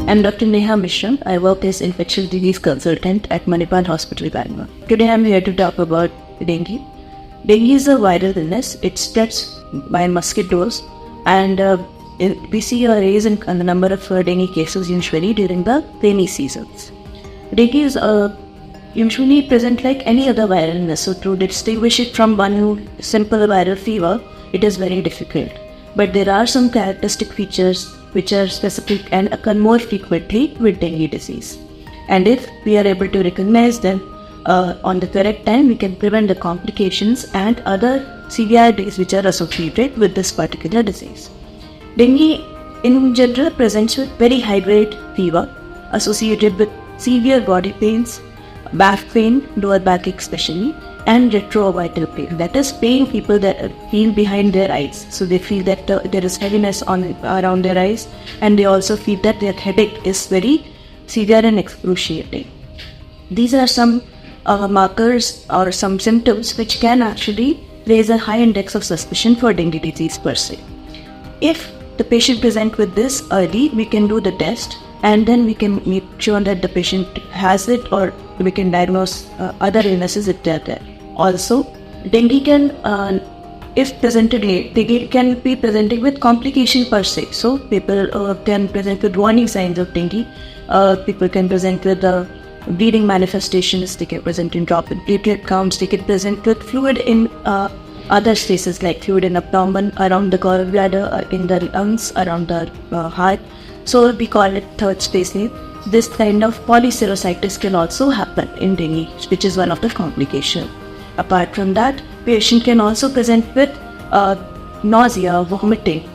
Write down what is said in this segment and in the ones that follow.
I'm Dr. Neha Mishra. I work as infectious disease consultant at Manipal Hospital, Bangalore. Today I'm here to talk about dengue. Dengue is a viral illness. It spreads by mosquitoes, and we see a rise in the number of dengue cases usually during the rainy seasons. Dengue is usually present like any other viral illness, so to distinguish it from one simple viral fever, it is very difficult. But there are some characteristic features which are specific and occur more frequently with dengue disease. And if we are able to recognize them on the correct time, we can prevent the complications and other severities which are associated with this particular disease. Dengue in general presents with very high grade fever associated with severe body pains, back pain, lower back especially, and retroorbital pain. That is pain people that feel behind their eyes. So they feel that there is heaviness around their eyes, and they also feel that their headache is very severe and excruciating. These are some markers or some symptoms which can actually raise a high index of suspicion for dengue disease per se. If the patient presents with this early, we can do the test, and then we can make sure that the patient has it, or we can diagnose other illnesses if they are there. Also, dengue can, if presented late, dengue can be presenting with complication per se. So people can present with warning signs of dengue. People can present with bleeding manifestations. They can present in drop in platelet counts. They can present with fluid in other spaces like fluid in abdomen, around the gallbladder, in the lungs, around the heart. So we call it third space. This kind of polyserositis can also happen in dengue, which is one of the complications. Apart from that, patient can also present with nausea, vomiting,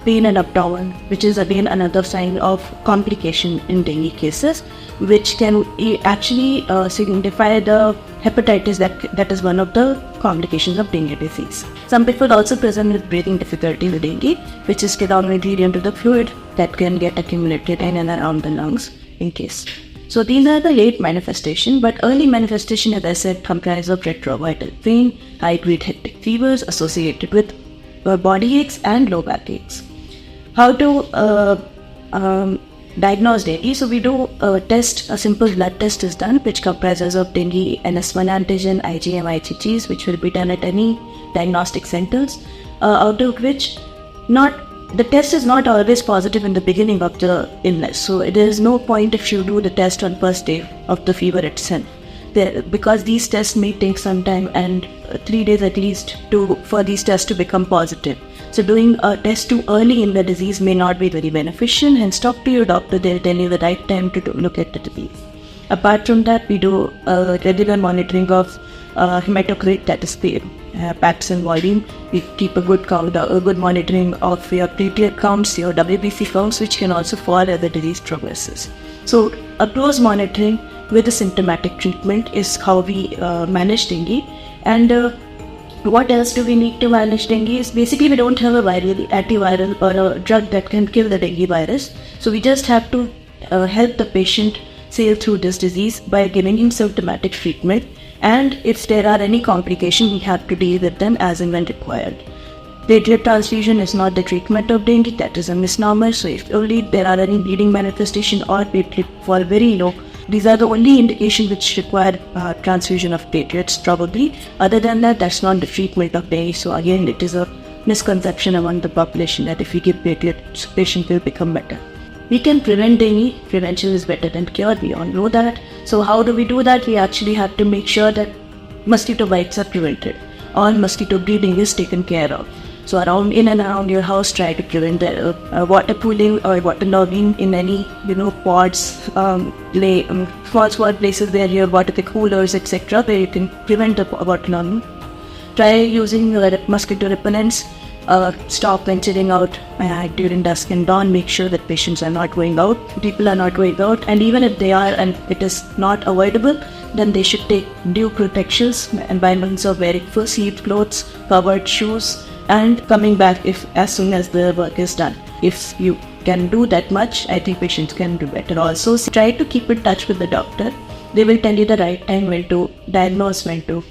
pain in abdomen, which is again another sign of complication in dengue cases, which can actually signify the hepatitis that is one of the complications of dengue disease. Some people also present with breathing difficulty with dengue, which is predominantly due to the fluid that can get accumulated in and around the lungs in case. So these are the late manifestation, but early manifestation, as I said, comprise of retroorbital pain, high-grade hectic fevers associated with body aches and low back aches. How to diagnose dengue? So we do a test, a simple blood test is done, which comprises of dengue NS1 antigen, IgM, IgGs, which will be done at any diagnostic centers, out of which the test is not always positive in the beginning of the illness. So it is no point if you do the test on first day of the fever itself. Because these tests may take some time, and 3 days at least for these tests to become positive. So doing a test too early in the disease may not be very beneficial, hence talk to your doctor. They'll tell you the right time to look at the disease. Apart from that, we do regular monitoring of hematocrit, that is PATs and volume. We keep a good count, a good monitoring of your platelet counts, your WBC counts, which can also fall as the disease progresses. So a close monitoring with a symptomatic treatment is how we manage dengue. And what else do we need to manage dengue is basically we don't have a antiviral or a drug that can kill the dengue virus. So we just have to help the patient sail through this disease by giving him symptomatic treatment. And if there are any complications, we have to deal with them as and when required. Platelet transfusion is not the treatment of dengue, that is a misnomer. So if only there are any bleeding manifestation or platelet fall very low, these are the only indications which require transfusion of platelets probably. Other than that, that's not the treatment of dengue. So again, it is a misconception among the population that if we give platelets, patient will become better. We can prevent dengue. Prevention is better than cure. We all know that. So how do we do that? We actually have to make sure that mosquito bites are prevented. All mosquito breeding is taken care of. So in and around your house, try to prevent the water pooling or water logging in any pods, small places where you have water coolers, etc., where you can prevent the water logging. Try using mosquito repellents. Stop venturing out during dusk and dawn. Make sure that patients are not going out, people are not going out, and even if they are and it is not avoidable, then they should take due protections and by means of wearing full sleeved clothes, covered shoes, and coming back as soon as the work is done. If you can do that much, I think patients can do better. Also, try to keep in touch with the doctor. They will tell you the right time when to diagnose, when to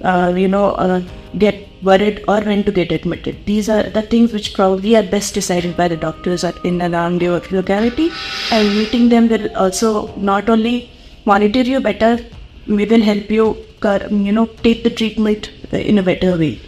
get worried or when to get admitted. These are the things which probably are best decided by the doctors in and around your locality, and meeting them will also not only monitor you better, we will help you, take the treatment in a better way.